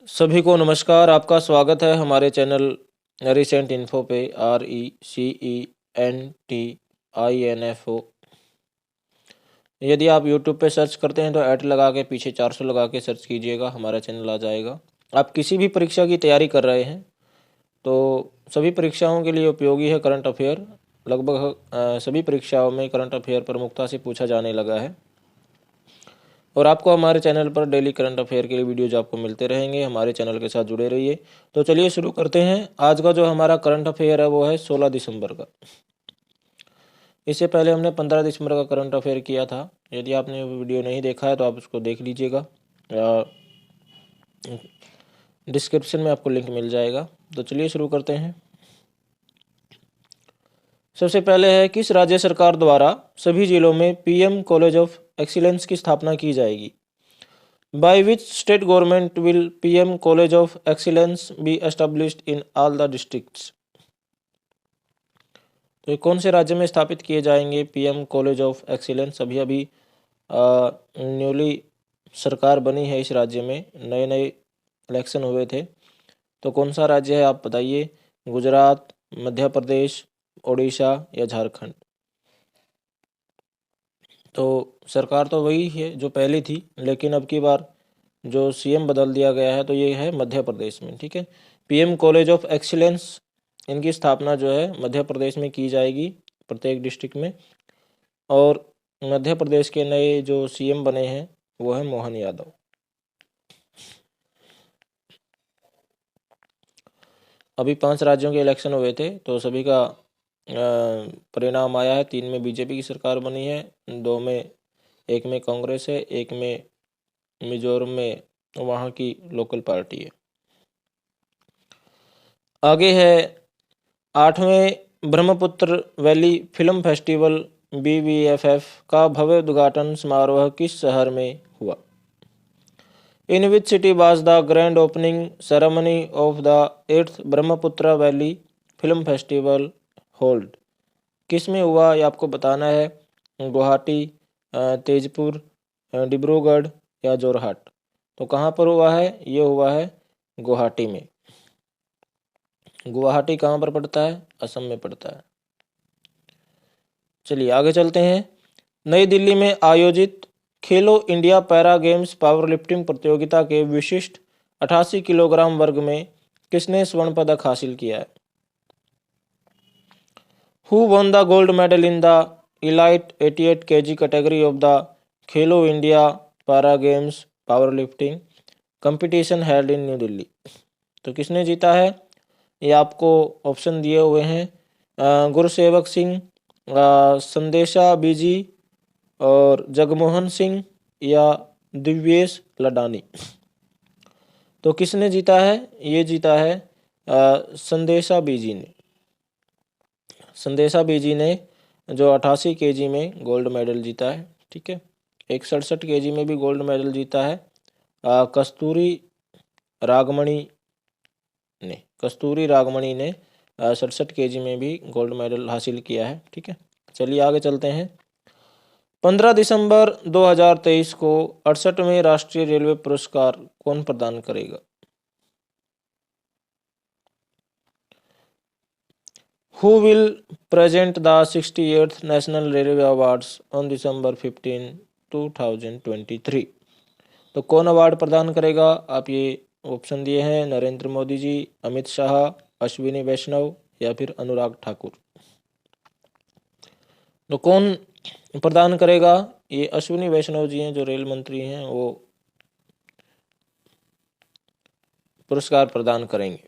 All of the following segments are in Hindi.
सभी को नमस्कार। आपका स्वागत है हमारे चैनल रिसेंट इन्फो पे। RECENTINFO। यदि आप यूट्यूब पे सर्च करते हैं तो ऐड लगा के पीछे 400 लगा के सर्च कीजिएगा, हमारा चैनल आ जाएगा। आप किसी भी परीक्षा की तैयारी कर रहे हैं तो सभी परीक्षाओं के लिए उपयोगी है करंट अफेयर। लगभग सभी परीक्षाओं में करंट अफेयर प्रमुखता से पूछा जाने लगा है और आपको हमारे चैनल पर डेली करंट अफेयर के लिए वीडियोज आपको मिलते रहेंगे। हमारे चैनल के साथ जुड़े रहिए। तो चलिए शुरू करते हैं। आज का जो हमारा करंट अफेयर है वो है 16 दिसंबर का। इससे पहले हमने 15 दिसंबर का करंट अफेयर किया था। यदि आपने वो वीडियो नहीं देखा है तो आप उसको देख लीजिएगा, डिस्क्रिप्शन में आपको लिंक मिल जाएगा। तो चलिए शुरू करते हैं। सबसे पहले है, किस राज्य सरकार द्वारा सभी जिलों में PM कॉलेज ऑफ एक्सीलेंस की स्थापना की जाएगी? By which state government will PM College of Excellence be established in all the districts? तो ये कौन से राज्य में स्थापित किए जाएंगे PM कॉलेज ऑफ एक्सीलेंस? अभी अभी न्यूली सरकार बनी है इस राज्य में, नए नए इलेक्शन हुए थे। तो कौन सा राज्य है आप बताइए? गुजरात, मध्य प्रदेश, उड़ीसा या झारखंड? तो सरकार तो वही है जो पहली थी, लेकिन अब की बार जो CM बदल दिया गया है तो ये है मध्य प्रदेश में। ठीक है, PM कॉलेज ऑफ एक्सीलेंस, इनकी स्थापना जो है मध्य प्रदेश में की जाएगी, प्रत्येक डिस्ट्रिक्ट में। और मध्य प्रदेश के नए जो CM बने हैं वो है मोहन यादव। अभी 5 राज्यों के इलेक्शन हुए थे तो सभी का परिणाम आया है। 3 में BJP की सरकार बनी है, 2 में, एक में कांग्रेस है, एक में मिजोरम में वहाँ की लोकल पार्टी है। आगे है, 8वें Brahmaputra valley film festival BVFF का भव्य उद्घाटन समारोह किस शहर में हुआ? In which city was the grand opening ceremony of the 8th Brahmaputra valley film festival hold? किस में हुआ ये आपको बताना है। गुवाहाटी, तेजपुर, डिब्रूगढ़ या जोरहाट? तो कहाँ पर हुआ है? ये हुआ है गुवाहाटी में। गुवाहाटी कहाँ पर पड़ता है? असम में पड़ता है। चलिए आगे चलते हैं। नई दिल्ली में आयोजित खेलो India para games power lifting प्रतियोगिता के विशिष्ट 88 किलोग्राम वर्ग में किसने स्वर्ण पदक हासिल किया है? Who won the gold medal in the elite 88 kg category of the Khelo India para games powerlifting competition held in new Delhi? तो किसने जीता है? ये आपको ऑप्शन दिए हुए हैं, गुरसेवक सिंह, संदेशा बीजी और जगमोहन सिंह या दिव्येश लडानी? तो किसने जीता है? ये जीता है संदेशा बीजी ने। संदेशा बीजी ने जो 88 kg में गोल्ड मेडल जीता है। ठीक है, एक 67 kg में भी गोल्ड मेडल जीता है कस्तूरी रागमणि ने 67 kg में भी गोल्ड मेडल हासिल किया है। ठीक है, चलिए आगे चलते हैं। 15 दिसंबर 2023 को 68वें राष्ट्रीय रेलवे पुरस्कार कौन प्रदान करेगा? Who will present the 68th National Railway Awards on December 15, 2023? तो कौन अवार्ड प्रदान करेगा? आप ये ऑप्शन दिए हैं, नरेंद्र मोदी जी, अमित शाह, अश्विनी वैष्णव या फिर अनुराग ठाकुर? तो कौन प्रदान करेगा? ये अश्विनी वैष्णव जी हैं, जो रेल मंत्री हैं, वो पुरस्कार प्रदान करेंगे।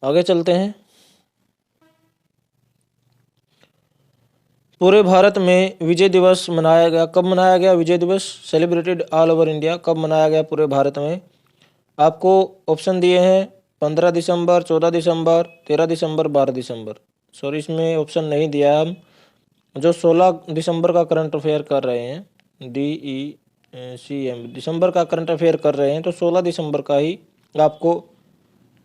आगे चलते हैं। पूरे भारत में विजय दिवस मनाया गया। कब मनाया गया विजय दिवस? Celebrated all over India. कब मनाया गया पूरे भारत में? आपको ऑप्शन दिए हैं 15 दिसंबर, 14 दिसंबर, 13 दिसंबर, 12 दिसंबर। सॉरी, इसमें ऑप्शन नहीं दिया। हम जो 16 दिसंबर का करंट अफेयर कर रहे हैं, DECM दिसंबर का करंट अफेयर कर रहे हैं, तो 16 दिसंबर का ही आपको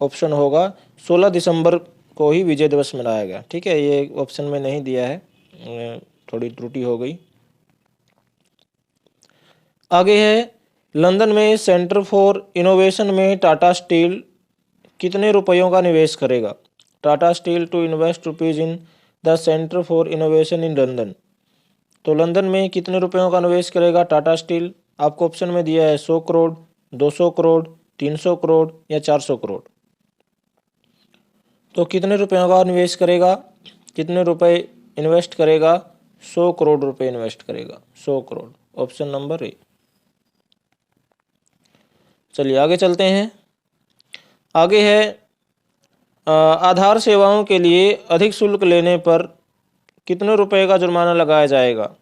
ऑप्शन होगा 16 दिसंबर को ही विजय दिवस मनाया गया। ठीक है, ये ऑप्शन में नहीं दिया है, थोड़ी त्रुटि हो गई। आगे है, लंदन में सेंटर फॉर इनोवेशन में टाटा स्टील कितने रुपयों का निवेश करेगा? Tata Steel to invest rupees in the centre for innovation in London. तो लंदन में कितने रुपयों का निवेश करेगा टाटा स्टील? आपको ऑप्शन में दिया है 100 करोड़, 200 करोड़, 300 करोड़ या 400 करोड़। तो कितने रुपयों का निवेश करेगा, कितने रुपए इन्वेस्ट करेगा? 100 करोड़ रुपए इन्वेस्ट करेगा, 100 करोड़, ऑप्शन नंबर ए। चलिए आगे चलते हैं। आगे है, आधार सेवाओं के लिए अधिक शुल्क लेने पर कितने रुपए का जुर्माना लगाया जाएगा?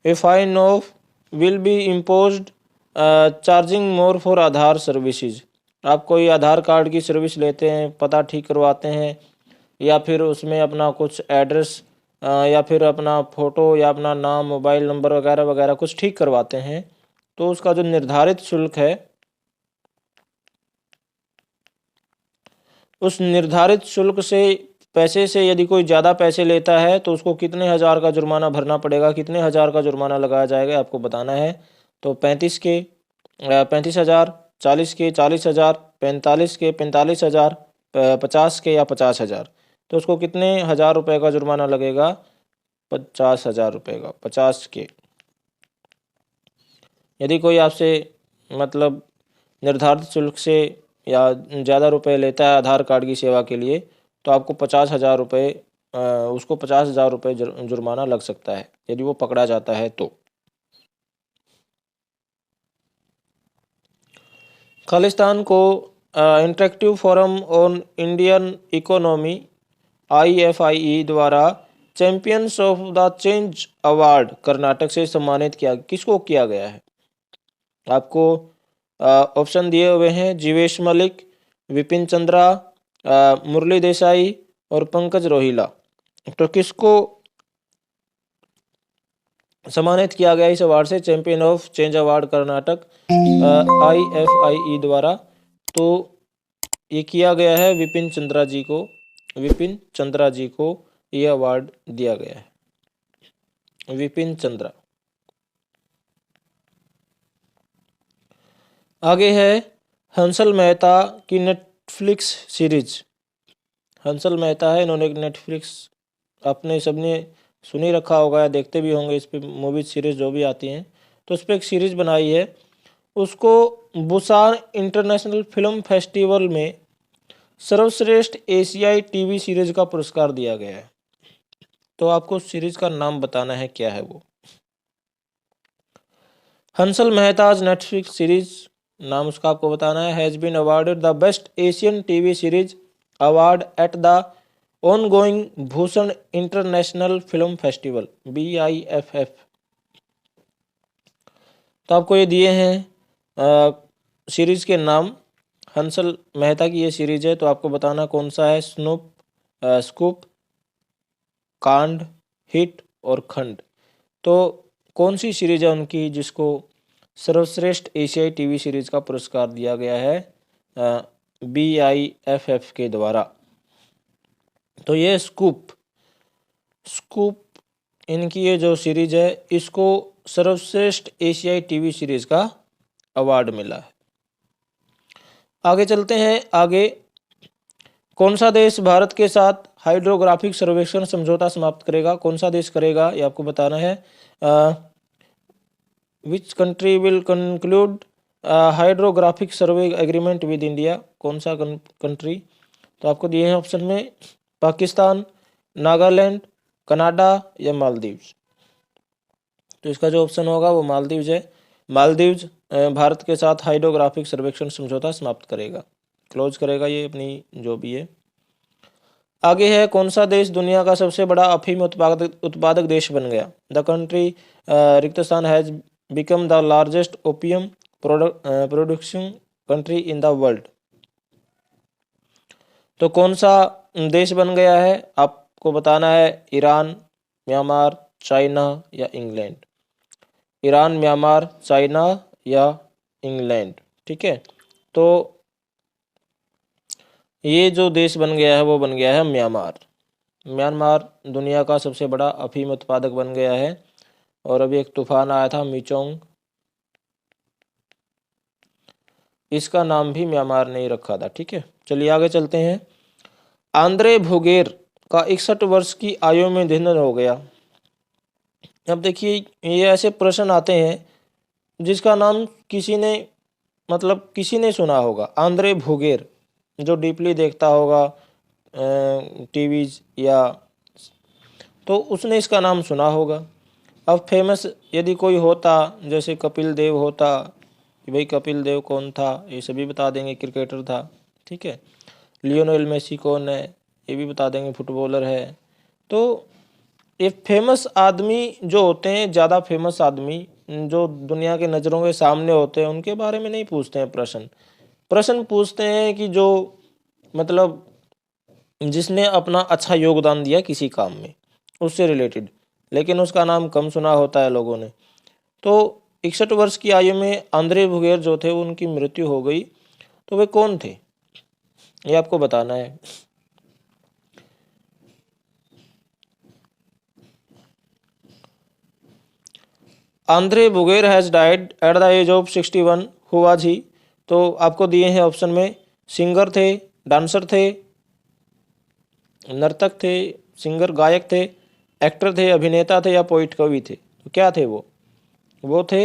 A fine of will be imposed charging more for Aadhaar services. आप कोई आधार कार्ड की सर्विस लेते हैं, पता ठीक करवाते हैं, या फिर उसमें अपना कुछ एड्रेस या फिर अपना फ़ोटो या अपना नाम, मोबाइल नंबर वगैरह वगैरह कुछ ठीक करवाते हैं, तो उसका जो निर्धारित शुल्क है, उस निर्धारित शुल्क से पैसे से यदि कोई ज़्यादा पैसे लेता है तो उसको कितने हज़ार का जुर्माना भरना पड़ेगा, कितने हज़ार का जुर्माना लगाया जाएगा, आपको बताना है। तो 35,000, 40 के 40,000, 45 के 45,000, 50 के या 50,000। तो उसको कितने हज़ार रुपये का जुर्माना लगेगा? 50,000 रुपये का, 50 के। यदि कोई आपसे मतलब निर्धारित शुल्क से या ज़्यादा रुपए लेता है आधार कार्ड की सेवा के लिए, तो आपको 50,000 रुपये, उसको 50,000 रुपये जुर्माना लग सकता है यदि वो पकड़ा जाता है तो। खालिस्तान को interactive forum on Indian economy IFIE द्वारा champions of the change award Karnataka से सम्मानित किसको किया गया है? आपको ऑप्शन दिए हुए हैं, जीवेश मलिक, विपिन चंद्रा, मुरली देसाई और पंकज रोहिला। तो किसको सम्मानित किया गया इस अवार्ड से, champion of change award Karnataka IFIE द्वारा? तो ये किया गया है विपिन चंद्रा जी को, विपिन चंद्रा जी को ये अवार्ड दिया गया है, विपिन चंद्रा। आगे है, हंसल मेहता की नेटफ्लिक्स सीरीज। हंसल मेहता है, इन्होंने एक नेटफ्लिक्स, आपने सबने सुनी रखा होगा या देखते भी होंगे इस पर मूवी सीरीज जो भी आती हैं, तो उस पर एक सीरीज बनाई है। उसको बुसान इंटरनेशनल फिल्म फेस्टिवल में सर्वश्रेष्ठ एशियाई टीवी सीरीज का पुरस्कार दिया गया है। तो आपको सीरीज का नाम बताना है, क्या है वो। हंसल मेहताज नेटफ्लिक्स सीरीज, नाम उसका आपको बताना है, has been awarded the best Asian TV series award at the ongoing Busan international film festival BIFF। तो आपको ये दिए हैं सीरीज के नाम, हंसल मेहता की ये सीरीज है, तो आपको बताना कौन सा है, स्कूप, कांड, हिट और खंड। तो कौन सी सीरीज है उनकी जिसको सर्वश्रेष्ठ एशियाई टीवी सीरीज का पुरस्कार दिया गया है BIFF के द्वारा? तो ये स्कूप इनकी ये जो सीरीज है, इसको सर्वश्रेष्ठ एशियाई टीवी सीरीज का अवार्ड मिला है। आगे चलते हैं। आगे, कौन सा देश भारत के साथ हाइड्रोग्राफिक सर्वेक्षण समझौता समाप्त करेगा? कौन सा देश करेगा ये आपको बताना है। Which country will conclude hydrographic survey agreement with India? कौन सा कंट्री? तो आपको दिए हैं ऑप्शन में, पाकिस्तान, नागालैंड, कनाडा या मालदीव्स। तो इसका जो ऑप्शन होगा वो मालदीव्स है। मालदीव्स भारत के साथ हाइड्रोग्राफिक सर्वेक्षण समझौता समाप्त करेगा, क्लोज करेगा ये अपनी जो भी है। आगे है, कौन सा देश दुनिया का सबसे बड़ा अफीम उत्पादक देश बन गया? द कंट्री रिक्तस्थान has become the largest opium production country in the world. तो कौन सा देश बन गया है आपको बताना है, ईरान, म्यांमार, चाइना या इंग्लैंड। ईरान, म्यांमार, चाइना या इंग्लैंड। ठीक है, तो ये जो देश बन गया है वो बन गया है म्यांमार। म्यांमार दुनिया का सबसे बड़ा अफीम उत्पादक बन गया है। और अभी एक तूफान आया था मिचोंग, इसका नाम भी म्यांमार ने ही रखा था। ठीक है, चलिए आगे चलते हैं। आंद्रे भोगेर का 61 वर्ष की आयु में निधन हो गया। अब देखिए, ये ऐसे प्रश्न आते हैं जिसका नाम किसी ने सुना होगा। आंद्रे भोगेर, जो डीपली देखता होगा टीवीज या, तो उसने इसका नाम सुना होगा। अब फेमस यदि कोई होता, जैसे कपिल देव होता, कि भाई कपिल देव कौन था, ये सभी बता देंगे, क्रिकेटर था। ठीक है, लियोनेल मेसी कौन है, ये भी बता देंगे, फुटबॉलर है। तो ये फेमस आदमी जो होते हैं, ज़्यादा फेमस आदमी जो दुनिया के नज़रों के सामने होते हैं, उनके बारे में नहीं पूछते हैं प्रश्न पूछते हैं कि जो मतलब जिसने अपना अच्छा योगदान दिया किसी काम में, उससे रिलेटेड, लेकिन उसका नाम कम सुना होता है लोगों ने। तो 61 वर्ष की आयु में आंद्रे भुगेर जो थे उनकी मृत्यु हो गई। तो वे कौन थे, ये आपको बताना है। आंद्रे भुगेर has died at the age of 61। Who was he? तो आपको दिए हैं ऑप्शन में, सिंगर थे, डांसर थे, नर्तक थे, सिंगर गायक थे, एक्टर थे, अभिनेता थे, या पोइट कवि थे। तो क्या थे वो थे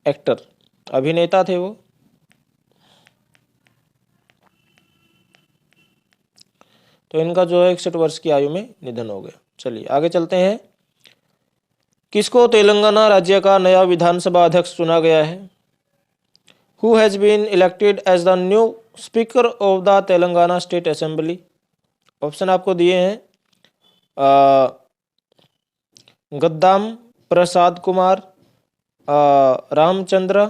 एक्टर, अभिनेता थे वो। तो इनका जो है 61 वर्ष की आयु में निधन हो गया। चलिए आगे चलते हैं। किसको तेलंगाना राज्य का नया विधानसभा अध्यक्ष चुना गया है? Who has been elected as the new speaker of the Telangana state assembly? Option आपको दिए हैं, गद्दाम प्रसाद कुमार, रामचंद्र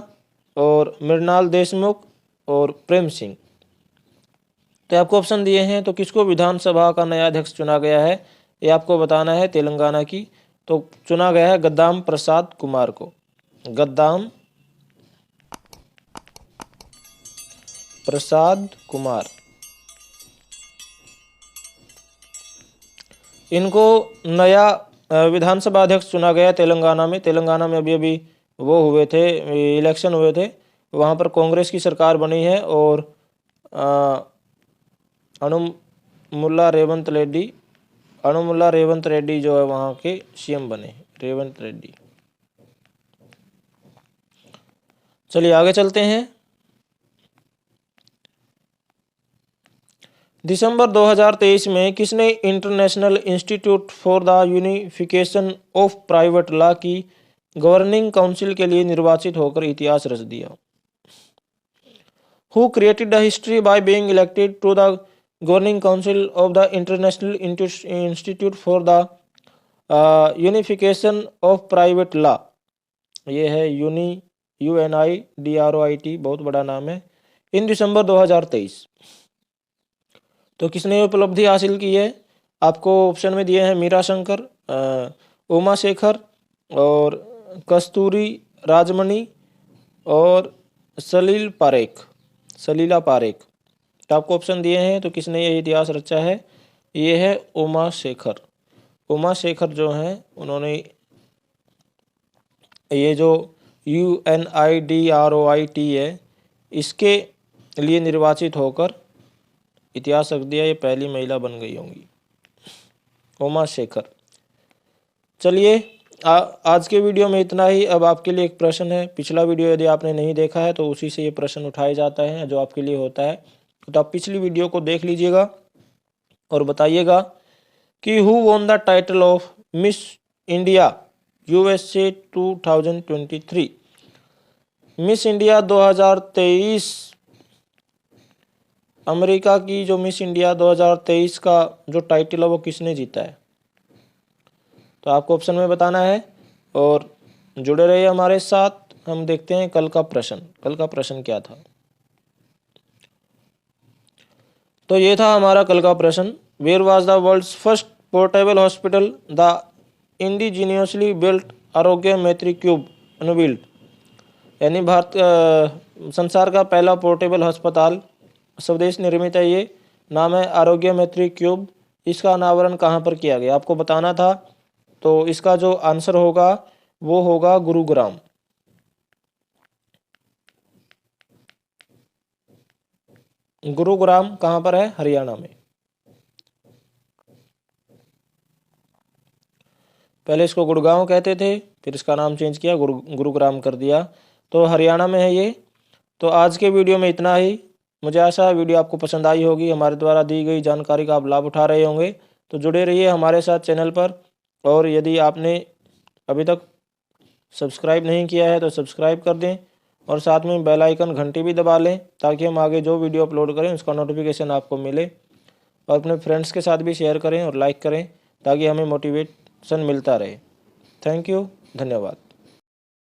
और मृणाल देशमुख और प्रेम सिंह। तो आपको ऑप्शन दिए हैं, तो किसको विधानसभा का नया अध्यक्ष चुना गया है ये आपको बताना है तेलंगाना की। तो चुना गया है गद्दाम प्रसाद कुमार को, गद्दाम प्रसाद कुमार। इनको नया विधानसभा अध्यक्ष चुना गया तेलंगाना में। तेलंगाना में अभी अभी वो हुए थे, इलेक्शन हुए थे, वहाँ पर कांग्रेस की सरकार बनी है और अनुमुल्ला रेवंत रेड्डी जो है वहाँ के सीएम बने, रेवंत रेड्डी। चलिए आगे चलते हैं। दिसंबर 2023 में किसने international institute for the unification of private law की गवर्निंग काउंसिल के लिए निर्वाचित होकर इतिहास रच दिया? Who created the history by being elected to the governing council of the international institute for the unification of private law? ये है UNIDROIT, बहुत बड़ा नाम है। इन दिसंबर 2023। तो किसने उपलब्धि हासिल की है? आपको ऑप्शन में दिए हैं, मीरा शंकर, उमा शेखर और कस्तूरी राजमणि और सलीला पारेख। तो आपको ऑप्शन दिए हैं, तो किसने ये इतिहास रचा है? ये है उमा शेखर। उमा शेखर जो हैं उन्होंने ये जो UNIDROIT है इसके लिए निर्वाचित होकर इतिहास रख दिया। ये पहली महिला बन गई होंगी, उमा शेखर। चलिए आज के वीडियो में इतना ही। अब आपके लिए एक प्रश्न है, पिछला वीडियो यदि आपने नहीं देखा है तो उसी से ये प्रश्न उठाए जाता है जो आपके लिए होता है। तो आप पिछली वीडियो को देख लीजिएगा और बताइएगा कि who won the title of miss India USA 2023? Miss India 2023, America की जो मिस इंडिया 2023 का जो टाइटल है वो किसने जीता है? तो आपको ऑप्शन में बताना है और जुड़े रहिए हमारे साथ। हम देखते हैं कल का प्रश्न क्या था। तो ये था हमारा कल का प्रश्न। Where was the world's first portable hospital the indigenously built Aarogya Maitri cube अनबिल्ट? यानी संसार का पहला पोर्टेबल अस्पताल स्वदेश निर्मित है ये नाम है आरोग्य मैत्री क्यूब। इसका अनावरण कहाँ पर किया गया आपको बताना था। तो इसका जो आंसर होगा वो होगा गुरुग्राम। गुरुग्राम कहाँ पर है? हरियाणा में। पहले इसको गुड़गांव कहते थे, फिर इसका नाम चेंज किया, गुरुग्राम कर दिया। तो हरियाणा में है ये। तो आज के वीडियो में इतना ही। मुझे आशा है वीडियो आपको पसंद आई होगी, हमारे द्वारा दी गई जानकारी का आप लाभ उठा रहे होंगे। तो जुड़े रहिए हमारे साथ चैनल पर, और यदि आपने अभी तक सब्सक्राइब नहीं किया है तो सब्सक्राइब कर दें, और साथ में बेल आइकन घंटी भी दबा लें, ताकि हम आगे जो वीडियो अपलोड करें उसका नोटिफिकेशन आपको मिले। और अपने फ्रेंड्स के साथ भी शेयर करें और लाइक करें, ताकि हमें मोटिवेशन मिलता रहे। थैंक यू, धन्यवाद।